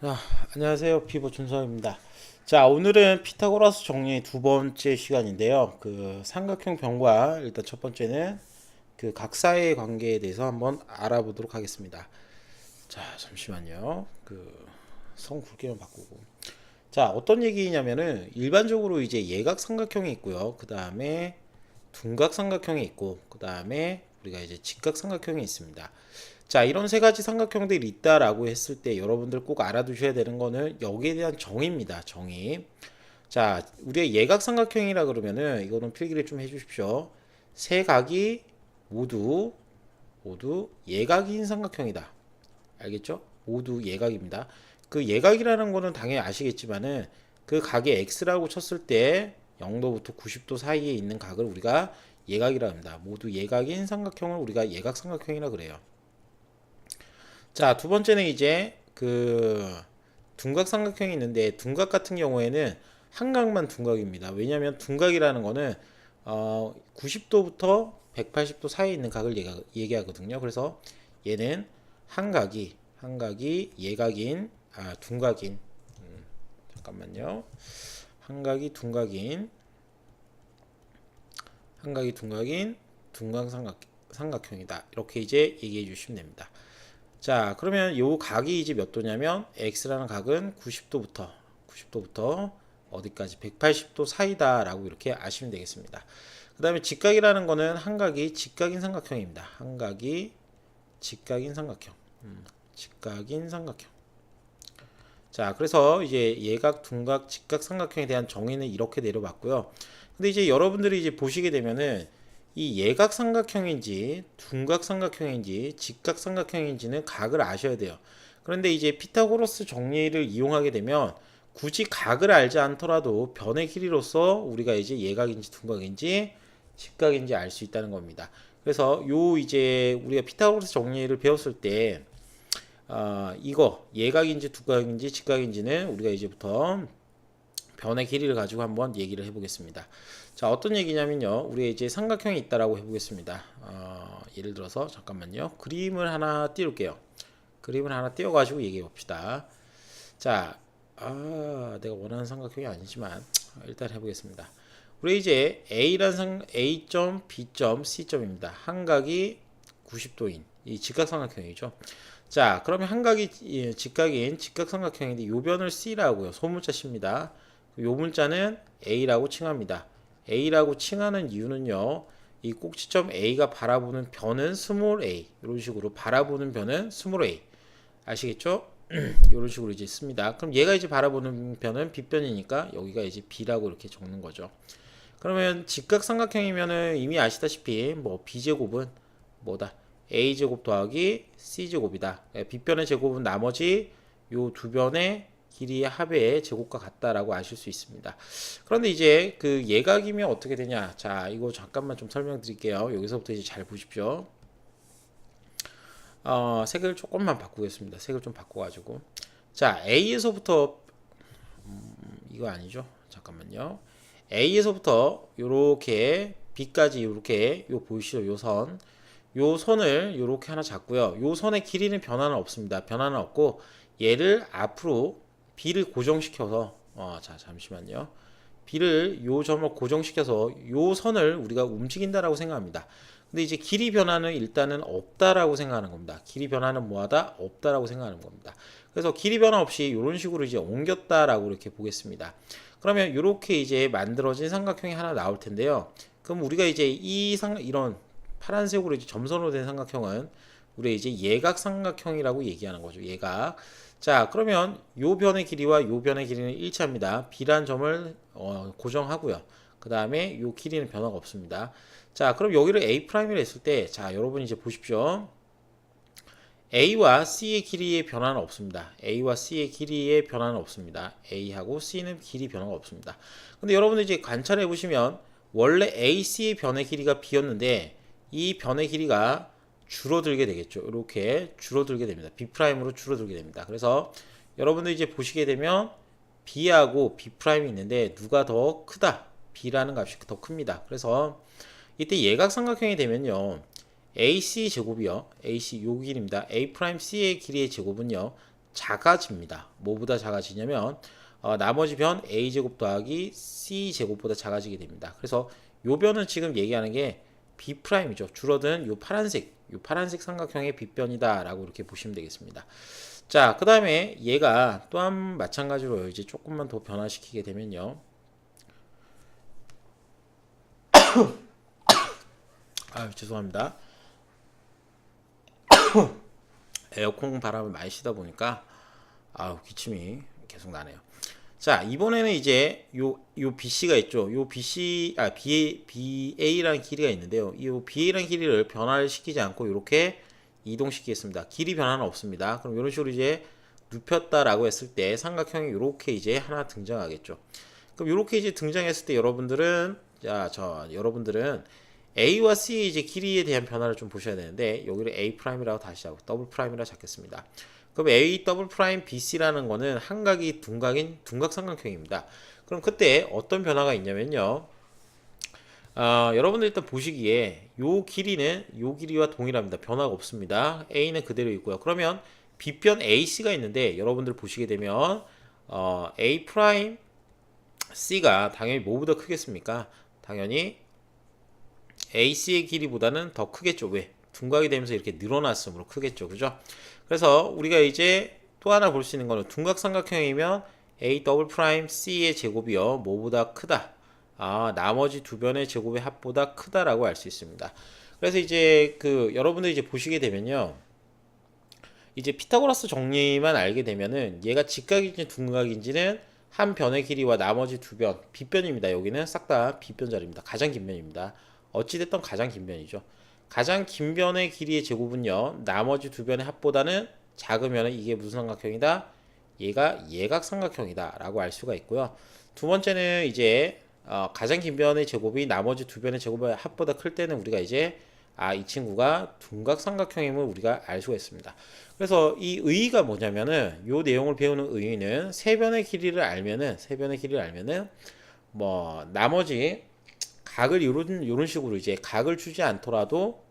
자, 안녕하세요. 피보 준서입니다. 자, 오늘은 피타고라스 정리의 두 번째 시간인데요. 그 삼각형 변과 일단 첫 번째는 그 각사의 관계에 대해서 한번 알아보도록 하겠습니다. 자, 잠시만요. 그 성 굵게만 바꾸고. 자, 어떤 얘기냐면은 일반적으로 이제 예각 삼각형이 있고요. 그 다음에 둔각 삼각형이 있고, 그 다음에 우리가 이제 직각 삼각형이 있습니다. 자, 이런 세 가지 삼각형들이 있다라고 했을 때 여러분들 꼭 알아두셔야 되는 거는 여기에 대한 정의입니다. 정의. 자, 우리의 예각 삼각형이라 그러면은 이거는 필기를 좀 해주십시오. 세 각이 모두 예각인 삼각형이다. 알겠죠? 모두 예각입니다. 그 예각이라는 거는 당연히 아시겠지만은 그 각의 x라고 쳤을 때 0도부터 90도 사이에 있는 각을 우리가 예각이라 합니다. 모두 예각인 삼각형을 우리가 예각 삼각형이라 그래요. 자, 두 번째는 이제 그 둔각 삼각형이 있는데 둔각 같은 경우에는 한 각만 둔각입니다. 왜냐하면 둔각이라는 거는 90도부터 180도 사이에 있는 각을 얘기하거든요. 그래서 얘는 한 각이 예각인 둔각인 잠깐만요. 한 각이 둔각인 한 각이 둔각인 둔각 삼각형이다. 이렇게 이제 얘기해 주시면 됩니다. 자, 그러면 요 각이 이제 몇 도냐면 x라는 각은 90도부터 어디까지 180도 사이다라고 이렇게 아시면 되겠습니다. 그 다음에 직각이라는 거는 한 각이 직각인 삼각형입니다. 한 각이 직각인 삼각형. 직각인 삼각형. 자, 그래서 이제 예각, 둔각, 직각 삼각형에 대한 정의는 이렇게 내려봤고요. 근데 이제 여러분들이 이제 보시게 되면은 이 예각 삼각형인지 둔각 삼각형인지 직각 삼각형인지는 각을 아셔야 돼요. 그런데 이제 피타고라스 정리를 이용하게 되면 굳이 각을 알지 않더라도 변의 길이로서 우리가 이제 예각인지 둔각인지 직각인지 알 수 있다는 겁니다. 그래서 요 이제 우리가 피타고라스 정리를 배웠을 때 이거 예각인지 둔각인지 직각인지는 우리가 이제부터 변의 길이를 가지고 한번 얘기를 해보겠습니다. 자, 어떤 얘기냐면요. 우리 이제 삼각형이 있다라고 해보겠습니다. 예를 들어서 잠깐만요. 그림을 하나 띄울게요. 그림을 하나 띄워가지고 얘기해 봅시다. 자, 내가 원하는 삼각형이 아니지만 일단 해보겠습니다. 우리 이제 A점, B점, C점입니다. 한 각이 90도인 이 직각삼각형이죠. 자, 그러면 한 각이 직각인 직각삼각형인데 요 변을 C라고요. 소문자 C입니다. 요 문자는 A라고 칭합니다. A라고 칭하는 이유는요. 이 꼭지점 A가 바라보는 변은 스몰 a 이런 식으로 바라보는 변은 스몰 a 아시겠죠? 이런 식으로 이제 씁니다. 그럼 얘가 이제 바라보는 변은 B변이니까 여기가 이제 B라고 이렇게 적는 거죠. 그러면 직각삼각형이면은 이미 아시다시피 뭐 B제곱은 뭐다? A제곱 더하기 C제곱이다. B변의 제곱은 나머지 요 두 변의 길이의 합의 제곱과 같다라고 아실 수 있습니다. 그런데 이제 그 예각이면 어떻게 되냐? 자, 이거 잠깐만 좀 설명드릴게요. 여기서부터 이제 잘 보십시오. 색을 조금만 바꾸겠습니다. 색을 좀 바꿔가지고. 자, A에서부터 이거 아니죠? 잠깐만요. A에서부터 요렇게 B까지 요렇게 요 보이시죠? 요 선. 요 선을 요렇게 하나 잡고요. 요 선의 길이는 변화는 없습니다. 변화는 없고 얘를 앞으로 B를 고정시켜서 자, 잠시만요. B를 요 점을 고정시켜서 요 선을 우리가 움직인다라고 생각합니다. 근데 이제 길이 변화는 일단은 없다라고 생각하는 겁니다. 길이 변화는 뭐하다? 없다라고 생각하는 겁니다. 그래서 길이 변화 없이 이런 식으로 이제 옮겼다라고 이렇게 보겠습니다. 그러면 이렇게 이제 만들어진 삼각형이 하나 나올 텐데요. 그럼 우리가 이제 이런 파란색으로 이제 점선으로 된 삼각형은 우리 이제 예각 삼각형이라고 얘기하는 거죠. 예각. 자, 그러면 요 변의 길이와 요 변의 길이는 일치합니다. B란 점을 고정하고요. 그 다음에 요 길이는 변화가 없습니다. 자, 그럼 여기를 A'이라 했을 때, 자, 여러분 이제 보십시오. A와 C의 길이의 변화는 없습니다. A와 C의 길이의 변화는 없습니다. A하고 C는 길이 변화가 없습니다. 근데 여러분들 이제 관찰해 보시면 원래 AC의 변의 길이가 B였는데 이 변의 길이가 줄어들게 되겠죠. 이렇게 줄어들게 됩니다. B'으로 줄어들게 됩니다. 그래서 여러분들 이제 보시게 되면 B하고 B'이 있는데 누가 더 크다? B라는 값이 더 큽니다. 그래서 이때 예각삼각형이 되면요. AC 제곱이요. AC 요 길입니다. A 프라임 C의 길이의 제곱은요. 작아집니다. 뭐보다 작아지냐면 나머지 변 a제곱 더하기 c제곱보다 작아지게 됩니다. 그래서 요 변은 지금 얘기하는 게 B'이죠. 줄어든 요 파란색 삼각형의 빗변이다 라고 이렇게 보시면 되겠습니다. 자, 그 다음에 얘가 또한 마찬가지로 이제 조금만 더 변화시키게 되면요. 아, 죄송합니다. 에어컨 바람을 많이 쉬다 보니까 기침이 계속 나네요. 자, 이번에는 이제 요 BC가 있죠. 요 BA라는 길이가 있는데요. 이 BA라는 길이를 변화를 시키지 않고 이렇게 이동시키겠습니다. 길이 변화는 없습니다. 그럼 이런 식으로 이제 눕혔다라고 했을 때 삼각형이 이렇게 이제 하나 등장하겠죠. 그럼 이렇게 이제 등장했을 때 여러분들은 A와 C의 이제 길이에 대한 변화를 좀 보셔야 되는데 여기를 A'이라고 다시 하고 더블''이라 잡겠습니다. 그럼 A 더블 프라임 BC라는 거는 한각이 둔각인 둔각 삼각형입니다. 그럼 그때 어떤 변화가 있냐면요. 여러분들 일단 보시기에 요 길이는 요 길이와 동일합니다. 변화가 없습니다. A는 그대로 있고요. 그러면 B변 AC가 있는데 여러분들 보시게 되면 A 프라임 C가 당연히 뭐보다 크겠습니까? 당연히 AC의 길이보다는 더 크겠죠. 왜? 둔각이 되면서 이렇게 늘어났으므로 크겠죠. 그죠? 그래서 우리가 이제 또 하나 볼 수 있는 거는 둔각삼각형이면 A 더블 프라임 C의 제곱이요. 뭐보다 크다. 나머지 두 변의 제곱의 합보다 크다라고 알 수 있습니다. 그래서 이제 여러분들 이제 보시게 되면요. 이제 피타고라스 정리만 알게 되면은 얘가 직각인지 둔각인지는 한 변의 길이와 나머지 두 변, 빗변입니다. 여기는 싹 다 빗변 자리입니다. 가장 긴 변입니다. 어찌됐든 가장 긴 변이죠. 가장 긴 변의 길이의 제곱은요. 나머지 두 변의 합보다는 작으면 이게 무슨 삼각형이다? 얘가 예각삼각형이다 라고 알 수가 있고요. 두 번째는 이제 가장 긴 변의 제곱이 나머지 두 변의 제곱의 합보다 클 때는 우리가 이제 이 친구가 둔각삼각형임을 우리가 알 수가 있습니다. 그래서 이 의의가 뭐냐면은 요 내용을 배우는 의의는 세 변의 길이를 알면은 뭐 나머지 각을 요런 식으로 이제 각을 주지 않더라도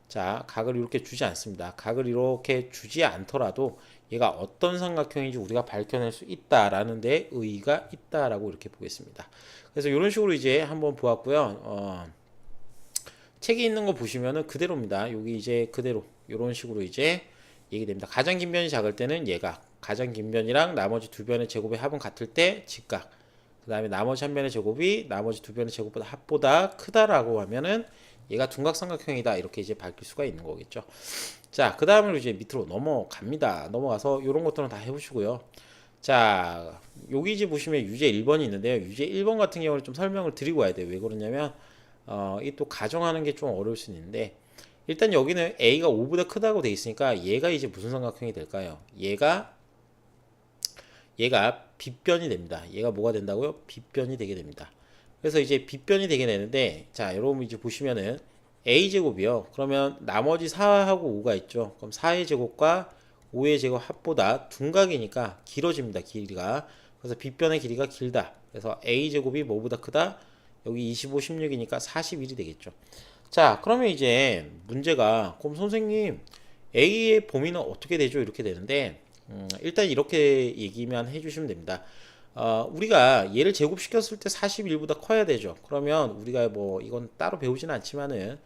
자, 각을 이렇게 주지 않습니다. 각을 이렇게 주지 않더라도 얘가 어떤 삼각형인지 우리가 밝혀낼 수 있다라는 데 의의가 있다라고 이렇게 보겠습니다. 그래서 이런 식으로 이제 한번 보았고요. 책에 있는 거 보시면은 그대로입니다. 여기 이제 그대로 이런 식으로 이제 얘기됩니다. 가장 긴 변이 작을 때는 얘가 가장 긴 변이랑 나머지 두 변의 제곱의 합은 같을 때 직각. 그 다음에 나머지 한 변의 제곱이 나머지 두 변의 제곱보다 합보다 크다라고 하면은 얘가 둔각삼각형이다 이렇게 이제 밝힐 수가 있는 거겠죠. 자, 그 다음으로 이제 밑으로 넘어갑니다. 넘어가서 이런 것들은 다 해보시고요. 자, 여기 이제 보시면 유제 1번이 있는데요. 유제 1번 같은 경우는 좀 설명을 드리고 와야 돼요. 왜 그러냐면 이 또 가정하는 게 좀 어려울 수 있는데 일단 여기는 A가 5보다 크다고 돼 있으니까 얘가 이제 무슨 삼각형이 될까요? 얘가 빗변이 됩니다. 얘가 뭐가 된다고요? 빗변이 되게 됩니다. 그래서 이제 빗변이 되게 되는데 자, 여러분 이제 보시면은 A제곱이요. 그러면 나머지 4하고 5가 있죠. 그럼 4의 제곱과 5의 제곱 합보다 둔각이니까 길어집니다. 길이가. 그래서 빗변의 길이가 길다. 그래서 A제곱이 뭐보다 크다? 여기 25, 16이니까 41이 되겠죠. 자, 그러면 이제 문제가 그럼 선생님 A의 범위는 어떻게 되죠? 이렇게 되는데 일단 이렇게 얘기만 해주시면 됩니다. 우리가 얘를 제곱시켰을 때 41보다 커야 되죠. 그러면 우리가 뭐 이건 따로 배우지는 않지만은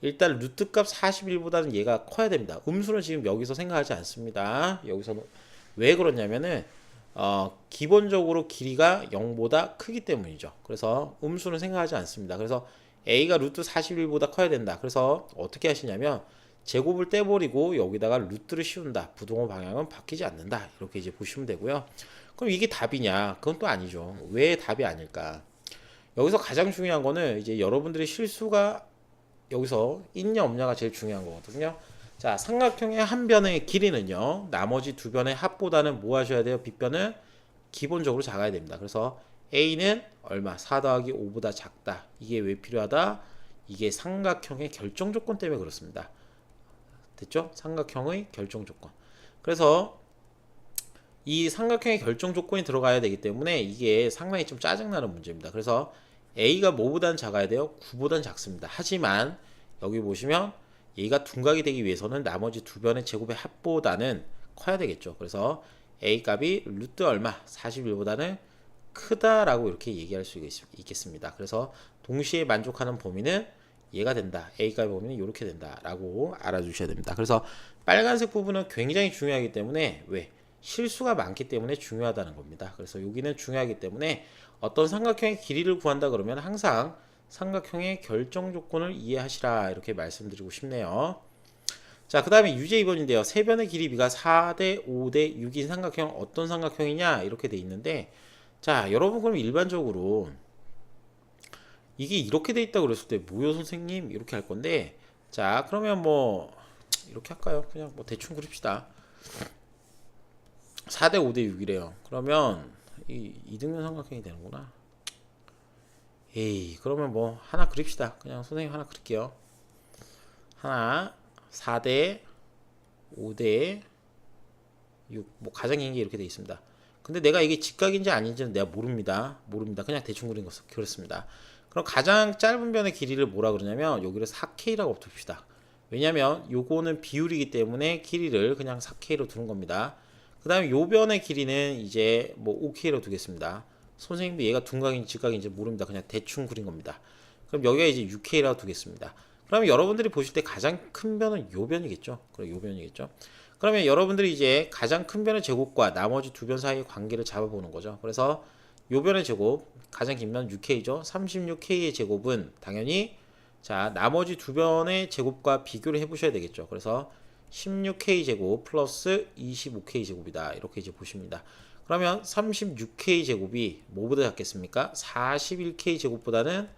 일단 루트값 41보다는 얘가 커야 됩니다. 음수는 지금 여기서 생각하지 않습니다. 여기서는 왜 그러냐면은 기본적으로 길이가 0보다 크기 때문이죠. 그래서 음수는 생각하지 않습니다. 그래서 A가 루트 41보다 커야 된다. 그래서 어떻게 하시냐면 제곱을 떼버리고 여기다가 루트를 씌운다. 부동호 방향은 바뀌지 않는다. 이렇게 이제 보시면 되고요. 그럼 이게 답이냐? 그건 또 아니죠. 왜 답이 아닐까? 여기서 가장 중요한 거는 이제 여러분들의 실수가 여기서 있냐 없냐가 제일 중요한 거거든요. 자, 삼각형의 한 변의 길이는요. 나머지 두 변의 합보다는 뭐 하셔야 돼요? 빗변은 기본적으로 작아야 됩니다. 그래서 A는 얼마? 4 더하기 5보다 작다. 이게 왜 필요하다? 이게 삼각형의 결정 조건 때문에 그렇습니다. 됐죠? 삼각형의 결정 조건. 그래서 이 삼각형의 결정 조건이 들어가야 되기 때문에 이게 상당히 좀 짜증나는 문제입니다. 그래서 A가 뭐보다는 작아야 돼요? 9보다는 작습니다. 하지만 여기 보시면 얘가 둔각이 되기 위해서는 나머지 두 변의 제곱의 합보다는 커야 되겠죠. 그래서 a 값이 루트 얼마 41보다는 크다라고 이렇게 얘기할 수 있겠습니다. 그래서 동시에 만족하는 범위는 얘가 된다. a 값의 범위는 이렇게 된다라고 알아주셔야 됩니다. 그래서 빨간색 부분은 굉장히 중요하기 때문에 왜? 실수가 많기 때문에 중요하다는 겁니다. 그래서 여기는 중요하기 때문에 어떤 삼각형의 길이를 구한다 그러면 항상 삼각형의 결정 조건을 이해하시라 이렇게 말씀드리고 싶네요. 자, 그 다음에 유제 2번인데요. 세 변의 길이 비가 4대 5대 6인 삼각형 어떤 삼각형이냐 이렇게 돼 있는데, 자, 여러분 그럼 일반적으로 이게 이렇게 돼 있다고 그랬을 때 뭐요 선생님 이렇게 할 건데, 자 그러면 뭐 이렇게 할까요? 그냥 뭐 대충 그립시다. 4대 5대 6이래요. 그러면 이 이등변 삼각형이 되는구나. 에이, 그러면 뭐 하나 그립시다. 그냥 선생님 하나 그릴게요. 하나 4대 5대 6, 뭐 가장 긴 게 이렇게 돼 있습니다. 근데 내가 이게 직각인지 아닌지는 내가 모릅니다. 그냥 대충 그린 거 그렇습니다. 그럼 가장 짧은 변의 길이를 뭐라 그러냐면 여기를 4K라고 둡시다. 왜냐면 요거는 비율이기 때문에 길이를 그냥 4K로 두는 겁니다. 그 다음에 요 변의 길이는 이제 뭐 5K로 두겠습니다. 선생님도 얘가 둔각인지 직각인지 모릅니다. 그냥 대충 그린 겁니다. 그럼 여기가 이제 6K라고 두겠습니다. 그러면 여러분들이 보실 때 가장 큰 변은 요 변이겠죠. 그럼 요 변이겠죠. 그러면 여러분들이 이제 가장 큰 변의 제곱과 나머지 두 변 사이의 관계를 잡아보는 거죠. 그래서 요 변의 제곱, 가장 긴 변 6K죠. 36K의 제곱은 당연히 자 나머지 두 변의 제곱과 비교를 해보셔야 되겠죠. 그래서 16K 제곱 플러스 25K 제곱이다. 이렇게 이제 보십니다. 그러면 36K 제곱이 뭐보다 작겠습니까? 41K 제곱보다는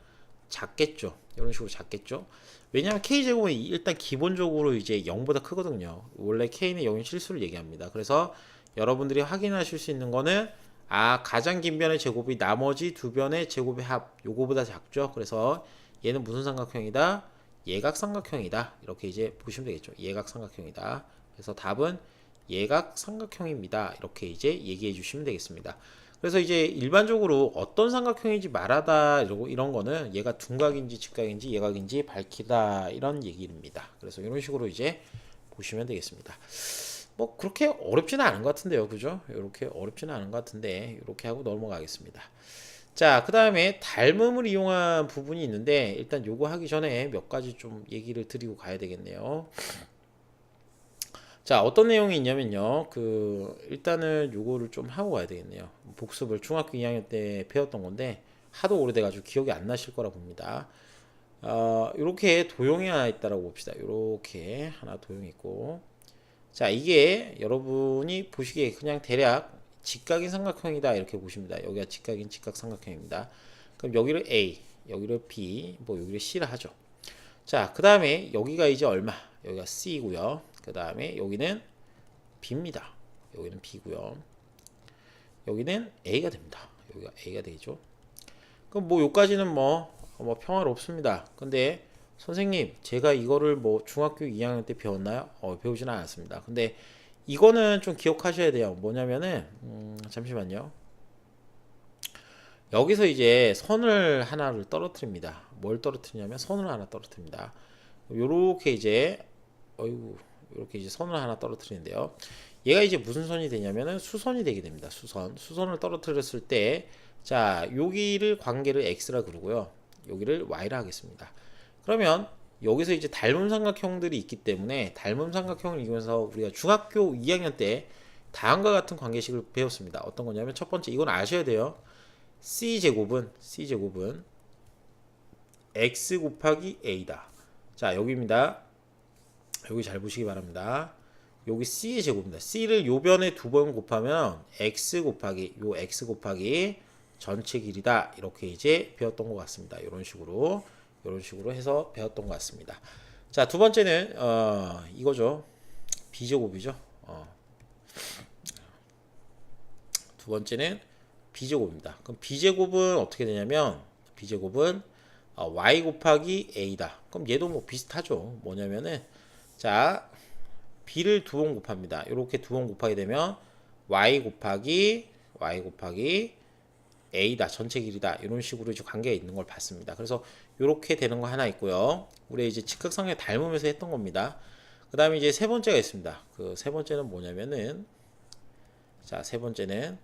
작겠죠. 이런 식으로 작겠죠. 왜냐하면 K제곱은 일단 기본적으로 이제 0보다 크거든요. 원래 K는 0인 실수를 얘기합니다. 그래서 여러분들이 확인하실 수 있는 거는 가장 긴 변의 제곱이 나머지 두 변의 제곱의 합 요거보다 작죠. 그래서 얘는 무슨 삼각형이다? 예각삼각형이다. 이렇게 이제 보시면 되겠죠. 예각삼각형이다. 그래서 답은 예각삼각형입니다. 이렇게 이제 얘기해 주시면 되겠습니다. 그래서 이제 일반적으로 어떤 삼각형인지 말하다 이런 거는 얘가 둔각인지 직각인지 예각인지 밝히다 이런 얘기입니다. 그래서 이런 식으로 이제 보시면 되겠습니다. 뭐 그렇게 어렵지는 않은 것 같은데요, 그죠? 이렇게 어렵지는 않은 것 같은데 이렇게 하고 넘어가겠습니다. 자, 그 다음에 닮음을 이용한 부분이 있는데 일단 요거 하기 전에 몇 가지 좀 얘기를 드리고 가야 되겠네요. 자, 어떤 내용이 있냐면요. 일단은 요거를 좀 하고 가야 되겠네요. 복습을 중학교 2학년 때 배웠던 건데 하도 오래돼가지고 기억이 안 나실 거라 봅니다. 요렇게 도형이 하나 있다라고 봅시다. 요렇게 하나 도형이 있고, 자, 이게 여러분이 보시기에 그냥 대략 직각인 삼각형이다 이렇게 보십니다. 여기가 직각인 직각삼각형입니다. 그럼 여기를 A, 여기를 B, 뭐 여기를 C라 하죠. 자, 그 다음에 여기가 이제 얼마? 여기가 C고요. 그 다음에 여기는 B입니다. 여기는 B고요. 여기는 A가 됩니다. 여기가 A가 되죠. 그럼 뭐 요까지는 뭐 평화롭습니다. 근데 선생님 제가 이거를 뭐 중학교 2학년 때 배웠나요? 배우진 않았습니다. 근데 이거는 좀 기억하셔야 돼요. 뭐냐면은 잠시만요. 여기서 이제 선을 하나를 떨어뜨립니다. 뭘 떨어뜨리냐면 선을 하나 떨어뜨립니다. 요렇게 이제 이렇게 이제 선을 하나 떨어뜨리는데요. 얘가 이제 무슨 선이 되냐면은 수선이 되게 됩니다. 수선을 떨어뜨렸을 때, 자, 여기를 관계를 x라 그러고요. 여기를 y라 하겠습니다. 그러면 여기서 이제 닮음 삼각형들이 있기 때문에 닮음 삼각형을 이용해서 우리가 중학교 2학년 때 다음과 같은 관계식을 배웠습니다. 어떤 거냐면 첫 번째 이건 아셔야 돼요. c제곱은 x 곱하기 a다. 자, 여기입니다. 여기 잘 보시기 바랍니다. 여기 c의 제곱입니다. c를 요 변에 두 번 곱하면 x 곱하기 전체 길이다. 이렇게 이제 배웠던 것 같습니다. 이런 식으로 해서 배웠던 것 같습니다. 자, 두 번째는 이거죠. b제곱이죠. 두 번째는 b제곱입니다. 그럼 b제곱은 어떻게 되냐면 b제곱은 y 곱하기 a다. 그럼 얘도 뭐 비슷하죠. 뭐냐면은 자, b를 두 번 곱합니다. 이렇게 두 번 곱하게 되면 y 곱하기 a다. 전체 길이다. 이런 식으로 이제 관계가 있는 걸 봤습니다. 그래서 이렇게 되는 거 하나 있고요. 우리 이제 직각삼각형 닮으면서 했던 겁니다. 그 다음에 이제 세 번째가 있습니다. 그 세 번째는 뭐냐면은, 자, 세 번째는,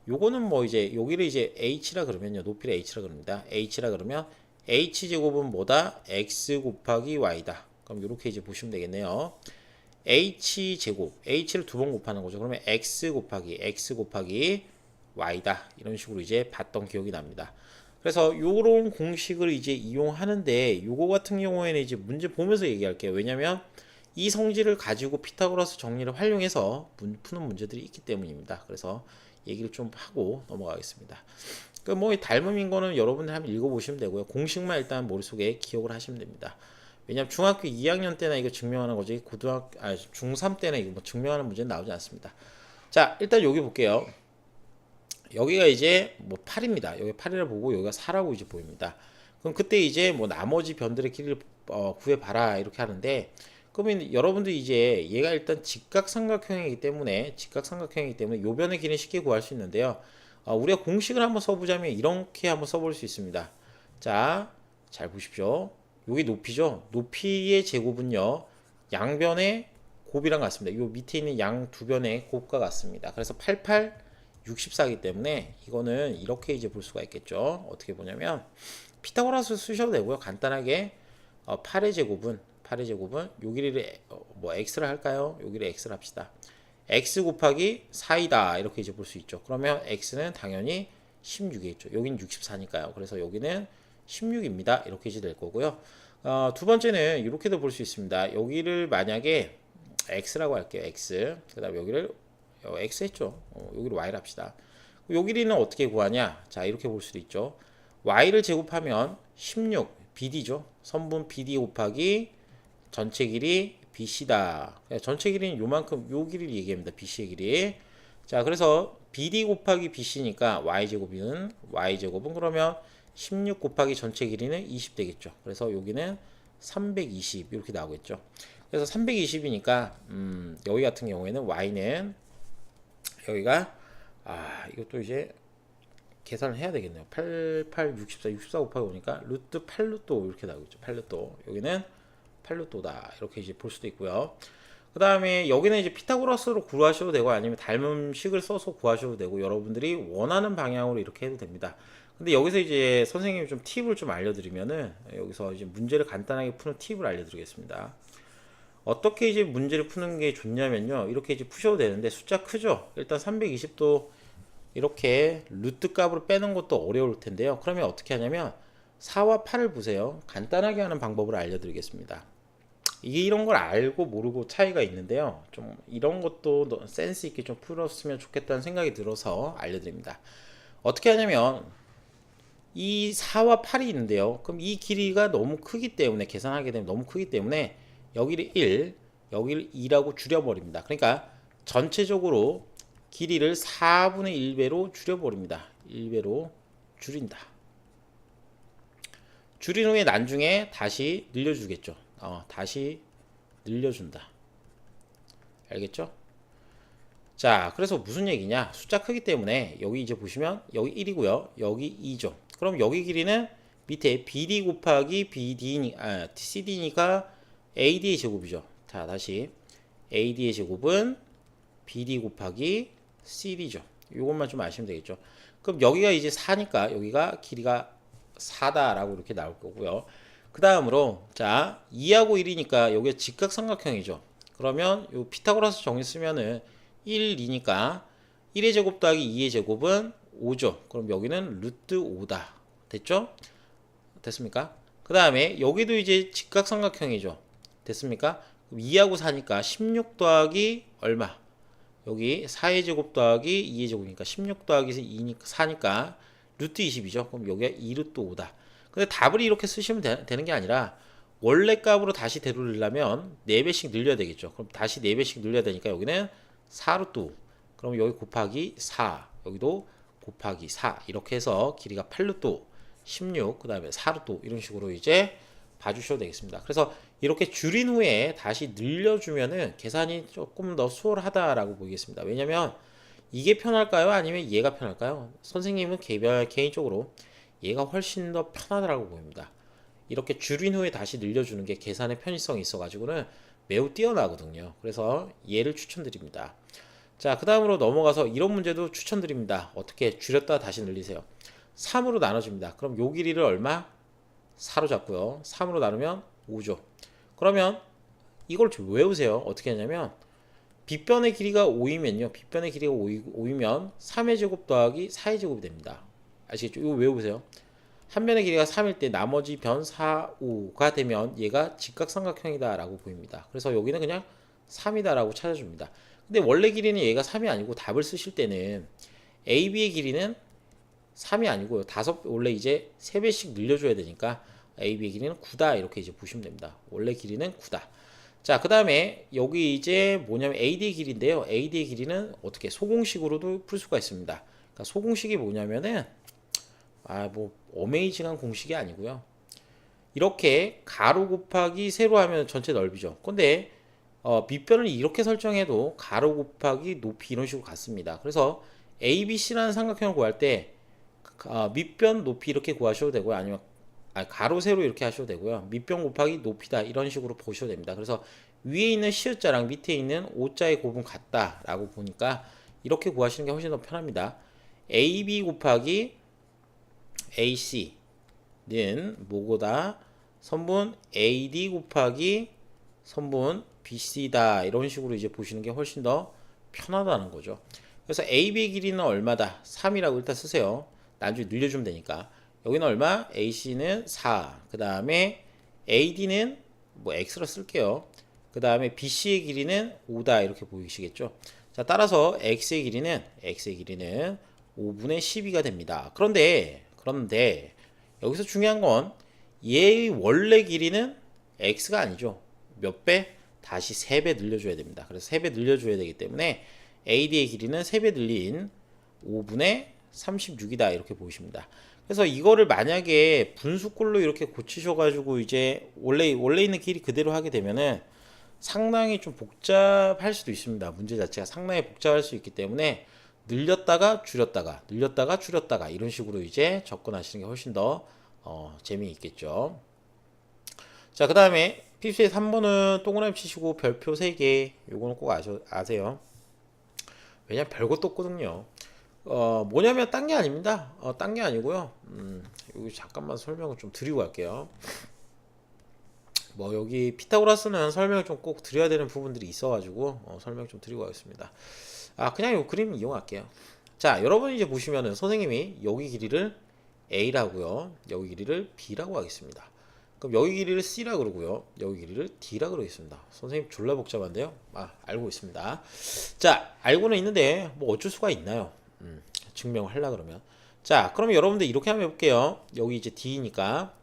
요거는 뭐 이제, 여기를 이제 h라 그러면요. 높이를 h라 그럽니다. h라 그러면, h제곱은 뭐다? x 곱하기 y다. 그럼 이렇게 이제 보시면 되겠네요. h제곱, h를 두 번 곱하는 거죠. 그러면 x 곱하기 y다. 이런 식으로 이제 봤던 기억이 납니다. 그래서 요런 공식을 이제 이용하는데, 요거 같은 경우에는 이제 문제 보면서 얘기할게요. 왜냐면 이 성질을 가지고 피타고라스 정리를 활용해서 푸는 문제들이 있기 때문입니다. 그래서 얘기를 좀 하고 넘어가겠습니다. 그 뭐 닮음인 거는 여러분들 한번 읽어보시면 되고요. 공식만 일단 머릿속에 기억을 하시면 됩니다. 왜냐면 중학교 2학년 때나 이거 증명하는 거지 중3 때나 이거 뭐 증명하는 문제는 나오지 않습니다. 자, 일단 여기 볼게요. 여기가 이제 뭐 8입니다. 여기 8이라 보고 여기가 4라고 이제 보입니다. 그럼 그때 이제 뭐 나머지 변들의 길이를 구해봐라 이렇게 하는데, 그러면 여러분들 이제 얘가 일단 직각삼각형이기 때문에 요 변의 길이는 쉽게 구할 수 있는데요. 우리가 공식을 한번 써보자면 이렇게 한번 써볼 수 있습니다. 자, 잘 보십시오. 여기 높이죠. 높이의 제곱은요, 양변의 곱이랑 같습니다. 요 밑에 있는 양 두 변의 곱과 같습니다. 그래서 88, 64이기 때문에 이거는 이렇게 이제 볼 수가 있겠죠. 어떻게 보냐면 피타고라스 쓰셔도 되고요. 간단하게 8의 제곱은 요 길이를 뭐 x를 할까요? 요 길이 x를 합시다. x 곱하기 4이다. 이렇게 이제 볼 수 있죠. 그러면 x는 당연히 16이겠죠. 여기는 64니까요. 그래서 여기는 16입니다. 이렇게 이제 될 거고요. 두 번째는 이렇게도 볼 수 있습니다. 여기를 만약에 x라고 할게요. x. 그 다음에 여기를 x 했죠. 여기를 y를 합시다. 요 길이는 어떻게 구하냐? 자, 이렇게 볼 수도 있죠. y를 제곱하면 16 BD죠. 선분 BD 곱하기 전체 길이 BC다. 전체 길이는 요만큼, 요 길이를 얘기합니다. BC의 길이. 자, 그래서 BD 곱하기 BC니까 Y제곱은 그러면 16 곱하기 전체 길이는 20 되겠죠. 그래서 여기는 320 이렇게 나오겠죠. 그래서 320이니까 여기 같은 경우에는 Y는 여기가 이것도 이제 계산을 해야 되겠네요. 88, 64 곱하기 오니까 루트 8루트 이렇게 나오겠죠. 8루트. 여기는 8루트다. 이렇게 이제 볼 수도 있고요. 그 다음에 여기는 이제 피타고라스로 구하셔도 되고 아니면 닮음식을 써서 구하셔도 되고 여러분들이 원하는 방향으로 이렇게 해도 됩니다. 근데 여기서 이제 선생님이 좀 팁을 좀 알려드리면은 여기서 이제 문제를 간단하게 푸는 팁을 알려드리겠습니다. 어떻게 이제 문제를 푸는 게 좋냐면요. 이렇게 이제 푸셔도 되는데 숫자 크죠? 일단 320도 이렇게 루트 값으로 빼는 것도 어려울 텐데요. 그러면 어떻게 하냐면 4와 8을 보세요. 간단하게 하는 방법을 알려드리겠습니다. 이게 이런 걸 알고 모르고 차이가 있는데요. 좀 이런 것도 센스 있게 좀 풀었으면 좋겠다는 생각이 들어서 알려드립니다. 어떻게 하냐면 이 4와 8이 있는데요. 그럼 이 길이가 너무 크기 때문에 계산하게 되면 너무 크기 때문에 여기를 1, 여기를 2라고 줄여버립니다. 그러니까 전체적으로 길이를 4분의 1배로 줄여버립니다. 1배로 줄인다. 줄인 후에 나중에 다시 늘려주겠죠. 다시 늘려준다. 알겠죠? 자, 그래서 무슨 얘기냐? 숫자 크기 때문에 여기 이제 보시면 여기 1이고요. 여기 2죠. 그럼 여기 길이는 밑에 BD 곱하기 CD니까 AD의 제곱이죠. 자, 다시 AD의 제곱은 BD 곱하기 CD죠. 이것만 좀 아시면 되겠죠. 그럼 여기가 이제 4니까 여기가 길이가 4다라고 이렇게 나올 거고요. 그 다음으로 자 2하고 1이니까 여기가 직각삼각형이죠. 그러면 요 피타고라스 정리 쓰면은 1, 2니까 1의 제곱 더하기 2의 제곱은 5죠. 그럼 여기는 루트 5다. 됐죠? 됐습니까? 그 다음에 여기도 이제 직각삼각형이죠. 됐습니까? 2하고 4니까 16 더하기 얼마? 여기 4의 제곱 더하기 2의 제곱이니까 16 더하기 2니까 4니까 루트 20이죠. 그럼 여기가 2루트 5다. 근데 답을 이렇게 쓰시면 되는 게 아니라 원래 값으로 다시 되돌리려면 4배씩 늘려야 되겠죠. 그럼 다시 4배씩 늘려야 되니까 여기는 4루트 5. 그럼 여기 곱하기 4. 여기도 곱하기 4. 이렇게 해서 길이가 8루트 5, 16, 그 다음에 4루트 5 이런 식으로 이제 봐주셔도 되겠습니다. 그래서 이렇게 줄인 후에 다시 늘려주면은 계산이 조금 더 수월하다라고 보이겠습니다. 왜냐면 이게 편할까요? 아니면 얘가 편할까요? 선생님은 개인적으로 얘가 훨씬 더 편하다고 보입니다. 이렇게 줄인 후에 다시 늘려주는 게 계산의 편의성이 있어가지고는 매우 뛰어나거든요. 그래서 얘를 추천드립니다. 자, 그 다음으로 넘어가서 이런 문제도 추천드립니다. 어떻게 줄였다 다시 늘리세요. 3으로 나눠줍니다. 그럼 요 길이를 얼마? 4로 잡고요. 3으로 나누면 5죠. 그러면 이걸 좀 외우세요. 어떻게 하냐면 빗변의 길이가 5이면요. 빗변의 길이가 5이면 3의 제곱 더하기 4의 제곱이 됩니다. 아시겠죠? 이거 외우세요. 한 변의 길이가 3일 때 나머지 변 4, 5가 되면 얘가 직각삼각형이다 라고 보입니다. 그래서 여기는 그냥 3이다 라고 찾아줍니다. 근데 원래 길이는 얘가 3이 아니고 답을 쓰실 때는 AB의 길이는 3이 아니고요. 원래 이제 3배씩 늘려줘야 되니까 AB의 길이는 9다 이렇게 이제 보시면 됩니다. 원래 길이는 9다. 자, 그 다음에 여기 이제 뭐냐면 AD의 길이인데요. AD의 길이는 어떻게 소공식으로도 풀 수가 있습니다. 그러니까 소공식이 뭐냐면은 뭐 어메이징한 공식이 아니고요. 이렇게 가로 곱하기 세로 하면 전체 넓이죠. 근데 밑변을 이렇게 설정해도 가로 곱하기 높이 이런 식으로 갔습니다. 그래서 ABC라는 삼각형을 구할 때 밑변 높이 이렇게 구하셔도 되고요. 아니면 가로 세로 이렇게 하셔도 되고요. 밑변 곱하기 높이다 이런 식으로 보셔도 됩니다. 그래서 위에 있는 시읒자랑 밑에 있는 오자의 곱은 같다라고 보니까 이렇게 구하시는 게 훨씬 더 편합니다. AB 곱하기 AC는 뭐고다? 선분 AD 곱하기 선분 BC다 이런 식으로 이제 보시는 게 훨씬 더 편하다는 거죠. 그래서 AB의 길이는 얼마다? 3이라고 일단 쓰세요. 나중에 늘려주면 되니까. 여기는 얼마? AC는 4. 그 다음에 AD는 뭐 X로 쓸게요. 그 다음에 BC의 길이는 5다 이렇게 보이시겠죠. 자, 따라서 X의 길이는 5분의 12가 됩니다. 그런데 여기서 중요한 건 얘의 원래 길이는 X가 아니죠. 몇 배? 다시 3배 늘려줘야 됩니다. 그래서 3배 늘려줘야 되기 때문에 AD의 길이는 3배 늘린 5분의 36이다 이렇게 보십니다. 그래서 이거를 만약에 분수꼴로 이렇게 고치셔가지고 이제 원래 있는 길이 그대로 하게 되면은 상당히 좀 복잡할 수도 있습니다. 문제 자체가 상당히 복잡할 수 있기 때문에 늘렸다가 줄였다가 이런 식으로 이제 접근하시는 게 훨씬 더 재미있겠죠. 자, 그 다음에 필수의 3번은 동그라미 치시고 별표 3개 요거는 꼭 아세요. 왜냐면 별것도 없거든요. 뭐냐면 딴 게 아닙니다. 딴 게 아니고요. 여기 잠깐만 설명을 좀 드리고 갈게요. 뭐 여기 피타고라스는 설명을 좀 꼭 드려야 되는 부분들이 있어가지고 설명 좀 드리고 가겠습니다. 그냥 이 그림 이용할게요. 자, 여러분이 이제 보시면은 선생님이 여기 길이를 A라고요. 여기 길이를 B라고 하겠습니다. 그럼 여기 길이를 C라 그러고요. 여기 길이를 D라 그러겠습니다. 선생님 졸라 복잡한데요. 알고 있습니다. 자, 알고는 있는데 뭐 어쩔 수가 있나요? 증명을 하려 그러면. 자, 그러면 여러분들 이렇게 한번 해볼게요. 여기 이제 D니까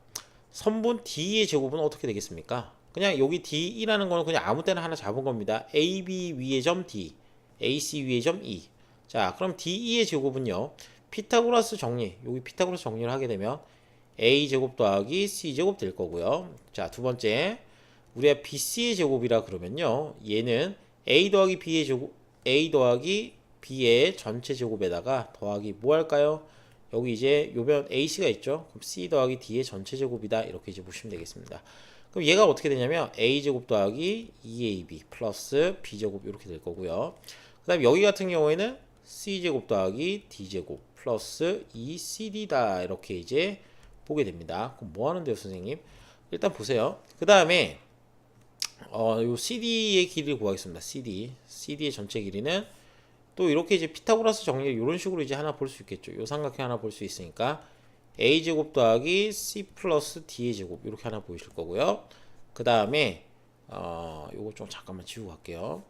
선분 D의 제곱은 어떻게 되겠습니까? 그냥 여기 D라는 거는 그냥 아무 때나 하나 잡은 겁니다. AB 위의 점 D, AC 위의 점 E. 자, 그럼 DE의 제곱은요. 피타고라스 정리, 여기 피타고라스 정리를 하게 되면 A 제곱 더하기 C 제곱 될 거고요. 자, 두 번째 우리가 BC의 제곱이라 그러면요. 얘는 A 더하기 B의 제곱, A 더하기 B의 전체 제곱에다가 더하기 뭐 할까요? 여기 이제 요변 AC가 있죠. 그럼 C 더하기 D의 전체 제곱이다. 이렇게 이제 보시면 되겠습니다. 그럼 얘가 어떻게 되냐면 A 제곱 더하기 2AB 플러스 B 제곱 이렇게 될 거고요. 그 다음에 여기 같은 경우에는 C 제곱 더하기 D 제곱 플러스 2CD다. 이렇게 이제 보게 됩니다. 그럼 뭐 하는데요, 선생님? 일단 보세요. 그 다음에 요 CD의 길이를 구하겠습니다. CD의 전체 길이는 또 이렇게 이제 피타고라스 정리를 이런 식으로 이제 하나 볼 수 있겠죠. 요 삼각형 하나 볼 수 있으니까 A 제곱 더하기 C 플러스 D의 제곱 이렇게 하나 보이실 거고요. 그 다음에 요거 좀 잠깐만 지우고 갈게요.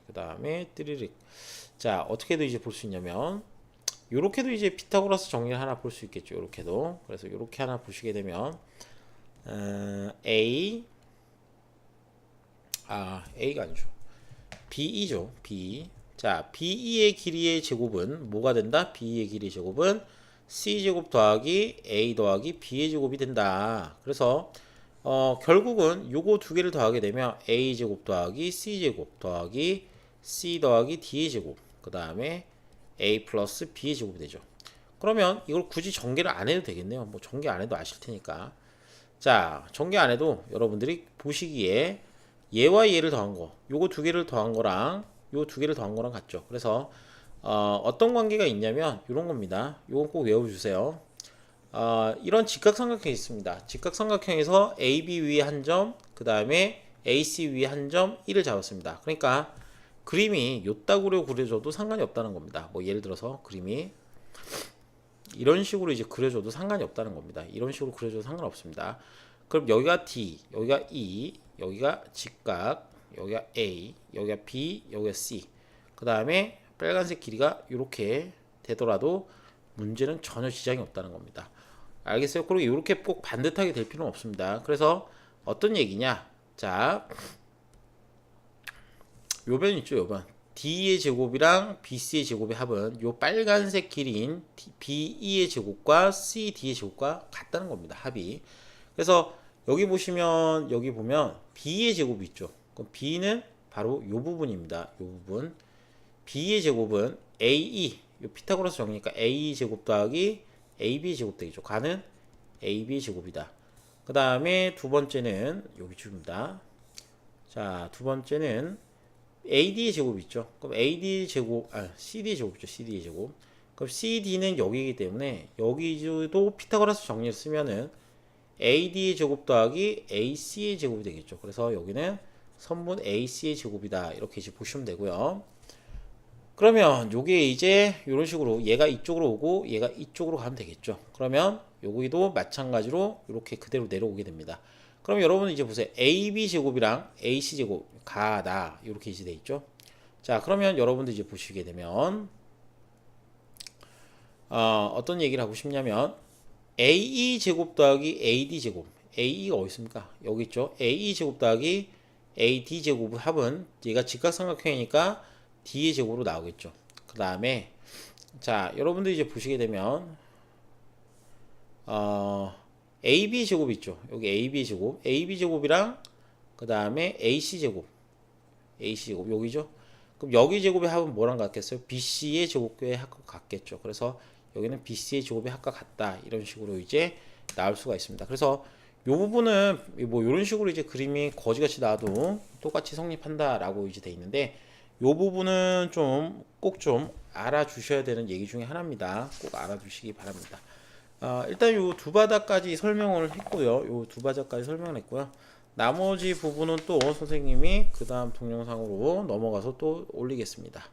그 다음에 띠리릭. 자, 어떻게도 이제 볼 수 있냐면 요렇게도 이제 피타고라스 정리를 하나 볼 수 있겠죠. 요렇게도. 그래서 요렇게 하나 보시게 되면 A가 아니죠. BE죠. B. 자, BE의 길이의 제곱은 뭐가 된다? BE의 길이의 제곱은 C제곱 더하기 A 더하기 B의 제곱이 된다. 그래서 결국은 요거 두 개를 더하게 되면 A제곱 더하기 C제곱 더하기 C 더하기 D의 제곱 그 다음에 A 플러스 B의 제곱이 되죠. 그러면 이걸 굳이 전개를 안 해도 되겠네요. 뭐 전개 안 해도 아실 테니까. 자, 전개 안 해도 여러분들이 보시기에 얘와 얘를 더한 거, 요거 두 개를 더한 거랑 요 두 개를 더한 거랑 같죠. 그래서 어떤 관계가 있냐면 이런 겁니다. 요건 꼭 외워주세요. 이런 직각삼각형이 있습니다. 직각삼각형에서 AB 위에 한 점, 그 다음에 AC 위에 한 점, 1을 잡았습니다. 그러니까 그림이 요따구로 그려져도 상관이 없다는 겁니다. 뭐 예를 들어서 그림이 이런 식으로 이제 그려줘도 상관이 없다는 겁니다. 이런 식으로 그려줘도 상관없습니다. 그럼 여기가 D, 여기가 E, 여기가 직각, 여기가 A, 여기가 B, 여기가 C. 그 다음에 빨간색 길이가 이렇게 되더라도 문제는 전혀 지장이 없다는 겁니다. 알겠어요? 그리고 이렇게 꼭 반듯하게 될 필요는 없습니다. 그래서 어떤 얘기냐? 자, 요변 있죠, 요변. D의 제곱이랑 BC의 제곱의 합은 요 빨간색 길이인 BE의 제곱과 CD의 제곱과 같다는 겁니다. 합이. 그래서 여기 보시면 여기 보면 B의 제곱이 있죠. 그럼 B는 바로 요 부분입니다. 요 부분. B의 제곱은 AE, 요 피타고라스 정리니까 AE 제곱 더하기 AB 제곱 되겠죠. 가는 AB 제곱이다. 그 다음에 두 번째는 여기 줍니다. 자, 두 번째는 AD의 제곱이 있죠. 그럼 AD 제곱, CD의 제곱이죠. CD의 제곱. 그럼 CD는 여기이기 때문에 여기도 피타고라스 정리를 쓰면은 AD의 제곱 더하기 AC의 제곱이 되겠죠. 그래서 여기는 선분 AC의 제곱이다. 이렇게 이제 보시면 되고요. 그러면 요게 이제 이런 식으로 얘가 이쪽으로 오고 얘가 이쪽으로 가면 되겠죠. 그러면 여기도 마찬가지로 이렇게 그대로 내려오게 됩니다. 그럼 여러분 이제 보세요. AB 제곱이랑 AC 제곱 가다 이렇게 이제 돼 있죠. 자, 그러면 여러분들 이제 보시게 되면 어떤 얘기를 하고 싶냐면 AE 제곱 더하기 AD 제곱. AE가 어디 있습니까? 여기 있죠. AE 제곱 더하기 AD 제곱의 합은 얘가 직각삼각형이니까 D의 제곱으로 나오겠죠. 그 다음에 자, 여러분들 이제 보시게 되면 AB 제곱 있죠. 여기 AB 제곱, AB 제곱이랑 그 다음에 AC 제곱, AC 제곱 여기죠. 그럼 여기 제곱의 합은 뭐랑 같겠어요? BC의 제곱의 합과 같겠죠. 그래서 여기는 BC의 제곱의 합과 같다. 이런 식으로 이제 나올 수가 있습니다. 그래서 이 부분은 뭐 이런 식으로 이제 그림이 거지같이 나와도 똑같이 성립한다라고 이제 돼 있는데 이 부분은 좀 꼭 좀 알아주셔야 되는 얘기 중에 하나입니다. 꼭 알아두시기 바랍니다. 일단 요 두 바닥까지 설명을 했고요. 요 두 바닥까지 설명을 했고요. 나머지 부분은 또 선생님이 그 다음 동영상으로 넘어가서 또 올리겠습니다.